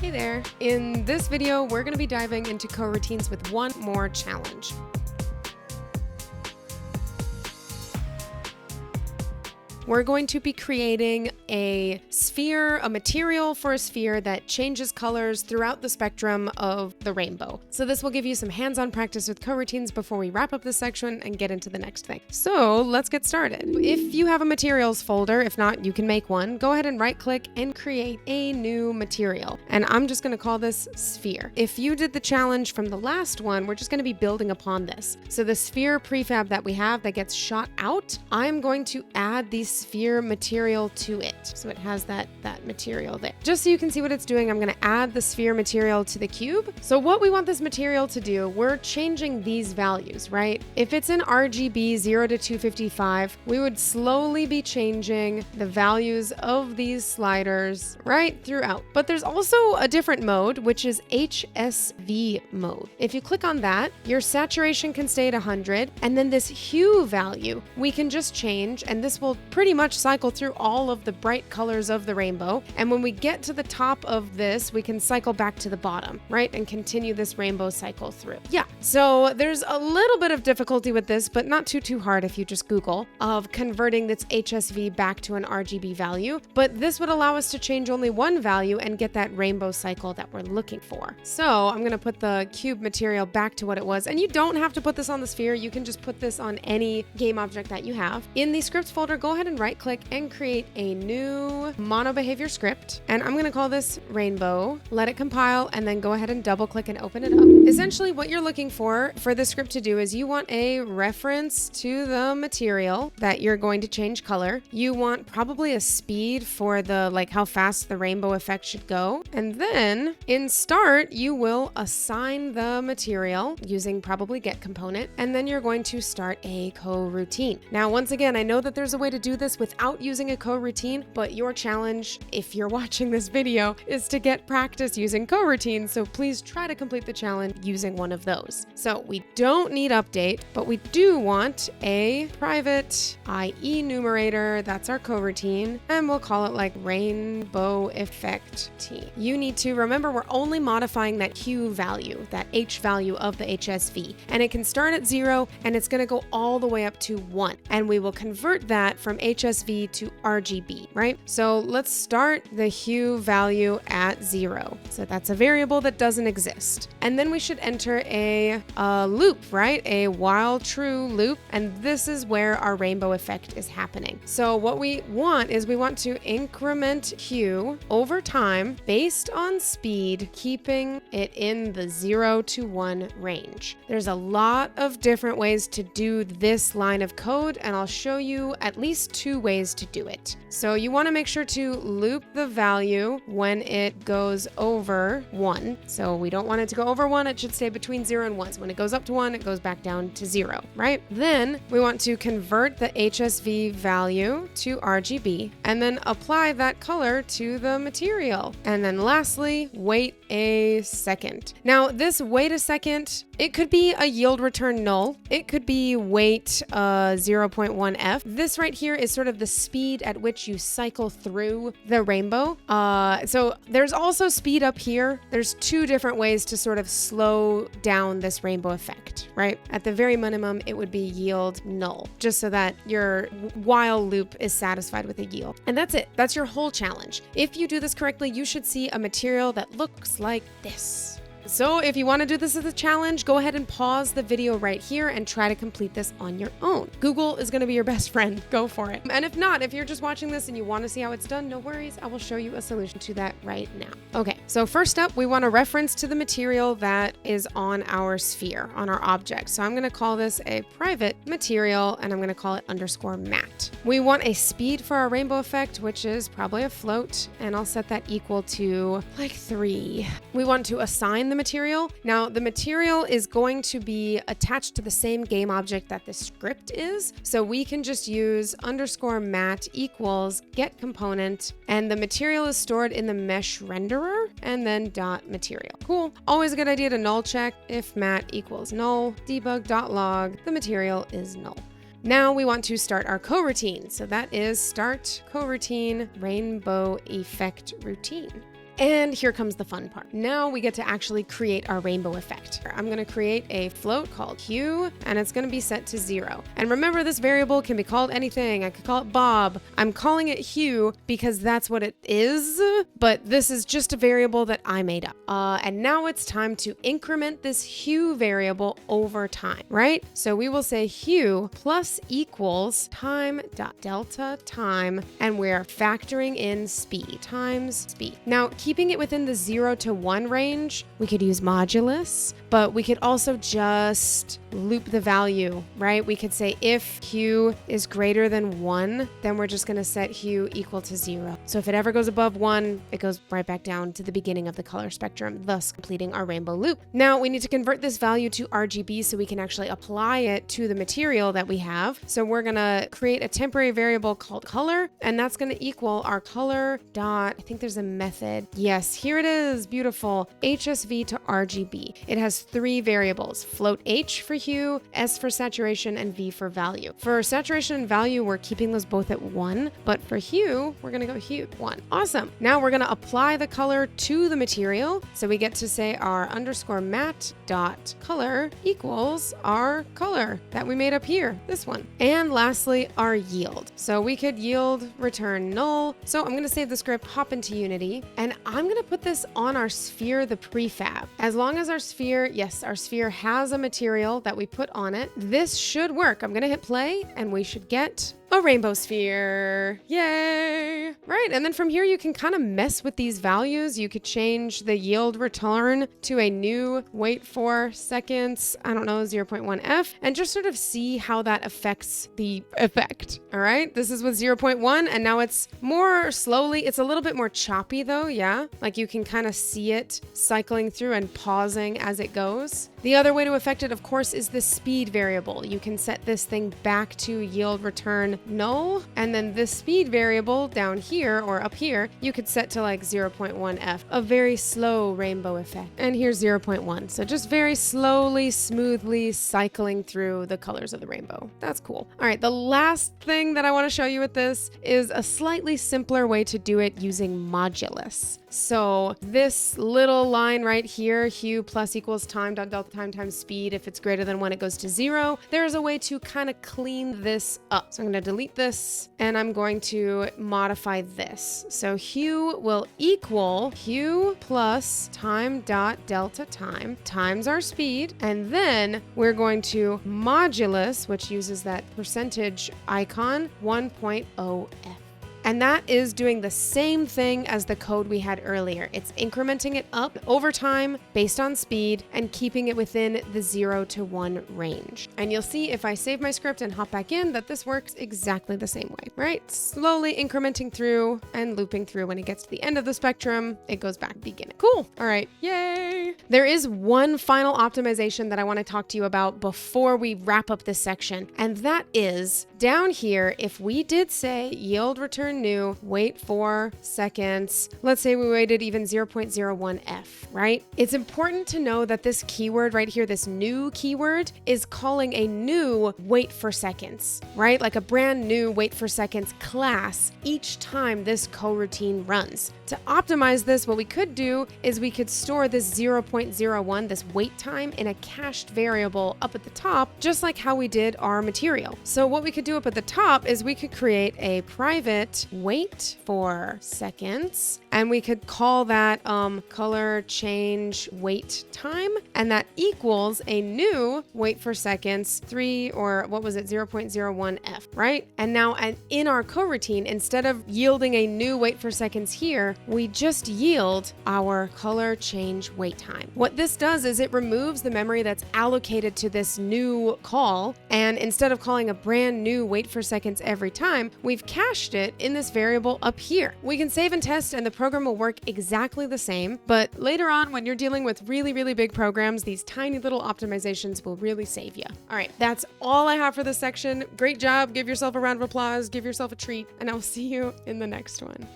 Hey there! In this video, we're going to be diving into coroutines with one more challenge. We're going to be creating a sphere, a material for a sphere that changes colors throughout the spectrum of the rainbow. So this will give you some hands-on practice with coroutines before we wrap up this section and get into the next thing. So let's get started. If you have a materials folder, if not, you can make one. Go ahead and right-click and create a new material. And I'm just going to call this sphere. If you did the challenge from the last one, we're just going to be building upon this. So the sphere prefab that we have that gets shot out, I'm going to add these sphere material to it. So it has that material there. Just so you can see what it's doing, I'm going to add the sphere material to the cube. So what we want this material to do, we're changing these values, right? If it's in RGB 0 to 255, we would slowly be changing the values of these sliders right throughout. But there's also a different mode, which is HSV mode. If you click on that, your saturation can stay at 100, and then this hue value, we can just change, and this will pretty much cycle through all of the bright colors of the rainbow. And when we get to the top of this, we can cycle back to the bottom, right? And continue this rainbow cycle through. Yeah, so there's a little bit of difficulty with this, but not too hard if you just Google, of converting this HSV back to an RGB value. But this would allow us to change only one value and get that rainbow cycle that we're looking for. So I'm gonna put the cube material back to what it was. And you don't have to put this on the sphere. You can just put this on any game object that you have. In the scripts folder, go ahead and right-click and create a new mono behavior script. And I'm going to call this rainbow. Let it compile and then go ahead and double-click and open it up. Essentially, what you're looking for the script to do is you want a reference to the material that you're going to change color. You want probably a speed for the, like, how fast the rainbow effect should go. And then in start, you will assign the material using probably get component. And then you're going to start a coroutine. Now, once again, I know that there's a way to do this without using a coroutine, but your challenge, if you're watching this video, is to get practice using coroutines, so please try to complete the challenge using one of those. So we don't need update, but we do want a private IE numerator, that's our coroutine, and we'll call it like rainbow effect T. You need to remember we're only modifying that hue value, that H value of the HSV, and it can start at 0 and it's going to go all the way up to 1, and we will convert that from HSV to RGB, right? So let's start the hue value at 0. So that's a variable that doesn't exist. And then we should enter a loop, right? A while true loop. And this is where our rainbow effect is happening. So what we want is we want to increment hue over time based on speed, keeping it in the 0 to 1 range. There's a lot of different ways to do this line of code, and I'll show you at least 2 ways to do it. So you want to make sure to loop the value when it goes over 1. So we don't want it to go over 1. It should stay between 0 and 1. So when it goes up to 1, it goes back down to 0, right? Then we want to convert the HSV value to RGB and then apply that color to the material. And then lastly, wait a second. Now this wait a second, it could be a yield return null. It could be wait 0.1f. This right here is sort of the speed at which you cycle through the rainbow. So there's also speed up here. There's 2 different ways to sort of slow down this rainbow effect, right? At the very minimum, it would be yield null, just so that your while loop is satisfied with a yield. And that's it. That's your whole challenge. If you do this correctly, you should see a material that looks like this. So if you want to do this as a challenge, go ahead and pause the video right here and try to complete this on your own. Google is going to be your best friend. Go for it. And if not, if you're just watching this and you want to see how it's done, no worries. I will show you a solution to that right now. Okay, so first up, we want a reference to the material that is on our sphere, on our object. So I'm going to call this a private material, and I'm going to call it _matte. We want a speed for our rainbow effect, which is probably a float, and I'll set that equal to like 3. We want to assign the material. Now the material is going to be attached to the same game object that the script is. So we can just use _matte equals get component, and the material is stored in the mesh renderer and then dot material. Cool. Always a good idea to null check. If matte equals null, debug.log, the material is null. Now we want to start our coroutine. So that is start coroutine rainbow effect routine. And here comes the fun part. Now we get to actually create our rainbow effect. I'm going to create a float called hue, and it's going to be set to 0. And remember, this variable can be called anything. I could call it Bob. I'm calling it hue because that's what it is, but this is just a variable that I made up. And now it's time to increment this hue variable over time, right? So we will say hue plus equals time.delta time, and we're factoring in speed times speed. Now, keeping it within the 0 to 1 range, we could use modulus, but we could also just loop the value, right? We could say if hue is greater than 1, then we're just going to set hue equal to 0. So if it ever goes above 1, it goes right back down to the beginning of the color spectrum, thus completing our rainbow loop. Now we need to convert this value to RGB so we can actually apply it to the material that we have. So we're going to create a temporary variable called color, and that's going to equal our color dot, I think there's a method. Yes, here it is. Beautiful. HSV to RGB. It has 3 variables: float H for hue, S for saturation, and V for value. For saturation and value, we're keeping those both at 1, but for hue, we're going to go hue 1. Awesome. Now we're going to apply the color to the material. So we get to say our underscore matte dot color equals our color that we made up here, this one. And lastly, our yield. So we could yield return null. So I'm going to save the script, hop into Unity, and I'm going to put this on our sphere, the prefab. As long as our sphere, yes, our sphere has a material that we put on it, this should work. I'm going to hit play and we should get a rainbow sphere. Yay! Right, and then from here you can kind of mess with these values. You could change the yield return to a new wait for seconds, I don't know, 0.1f, and just sort of see how that affects the effect. All right, this is with 0.1, and now it's more slowly. It's a little bit more choppy though, yeah? Like you can kind of see it cycling through and pausing as it goes. The other way to affect it, of course, is the speed variable. You can set this thing back to yield return null, and then this speed variable down here or up here, you could set to like 0.1f, a very slow rainbow effect. And here's 0.1, so just very slowly, smoothly cycling through the colors of the rainbow. That's cool. All right, the last thing that I want to show you with this is a slightly simpler way to do it using modulus. So this little line right here, hue plus equals time dot delta time times speed. If it's greater than 1, it goes to 0. There's a way to kind of clean this up. So I'm going to delete this and I'm going to modify this. So hue will equal hue plus time dot delta time times our speed. And then we're going to modulus, which uses that percentage icon, 1.0f. And that is doing the same thing as the code we had earlier. It's incrementing it up over time based on speed and keeping it within the 0 to 1 range. And you'll see if I save my script and hop back in that this works exactly the same way, right? Slowly incrementing through and looping through. When it gets to the end of the spectrum, it goes back to beginning. Cool. All right. Yay. There is one final optimization that I want to talk to you about before we wrap up this section. And that is down here, if we did say yield return new, wait 4 seconds. Let's say we waited even 0.01f, right? It's important to know that this keyword right here, this new keyword, is calling a new wait for seconds, right? Like a brand new wait for seconds class each time this coroutine runs. To optimize this, what we could do is we could store this 0.01, this wait time, in a cached variable up at the top, just like how we did our material. So what we could do up at the top is we could create a private wait for seconds, and we could call that color change wait time, and that equals a new wait for seconds 3, or what was it, 0.01f, right? And now in our coroutine, instead of yielding a new wait for seconds here, we just yield our color change wait time. What this does is it removes the memory that's allocated to this new call, and instead of calling a brand new wait for seconds every time, we've cached it in this variable up here. We can save and test and the program will work exactly the same, but later on when you're dealing with really, really big programs, these tiny little optimizations will really save you. All right, that's all I have for this section. Great job. Give yourself a round of applause, give yourself a treat, and I'll see you in the next one.